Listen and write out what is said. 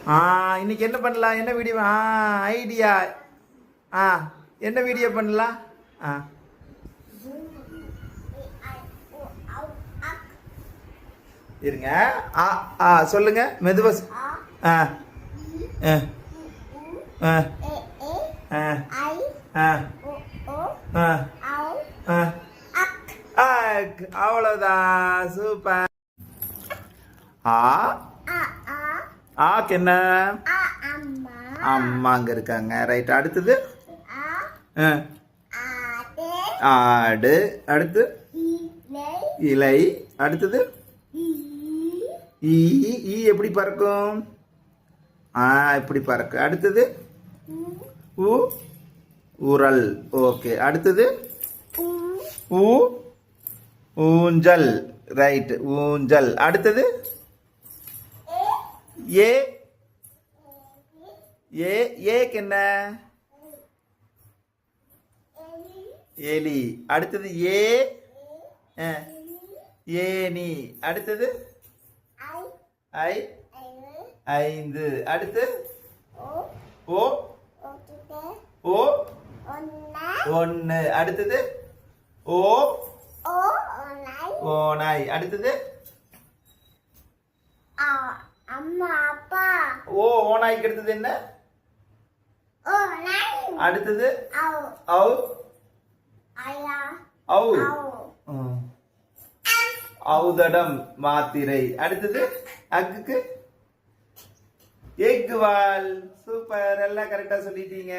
இன்னைக்கு என்ன பண்ணலாம், என்ன வீடியோ? ஐடியா. என்ன வீடியோ பண்ணலாம்? இருங்க. சொல்லுங்க மெதுவா. அவ்வளவுதான். சூப்பர். ஆக்கு என்ன? அம்மா அங்க இருக்காங்க. ரைட். அடுத்தது ஆடு. அடுத்து இலை. அடுத்தது ஈ. ஈ எப்படி பறக்கும்? இப்படி பறக்கு. அடுத்தது ஊ. உரல். ஓகே. அடுத்தது ஊ. ஊஞ்சல். ரைட். ஊஞ்சல். அடுத்தது ஏ. ஏ. ஏக்கு என்ன? எலி. அடுத்தது ஏ. ஏனி. அடுத்தது ஐ. ஐந்து. அடுத்து ஓ. ஓ. ஒன்னு. அடுத்தது ஓ. ஓநாய். அடுத்தது அம்மா அப்பா. ஓநாய்க்கு அடுத்தது என்ன? அடுத்தது ஔ. ஔ. ஔதடம் மாத்திரை. அடுத்தது அக்குக்கு எக்கு வால். சூப்பர். எல்லாம் கரெக்டா சொல்லிட்டீங்க.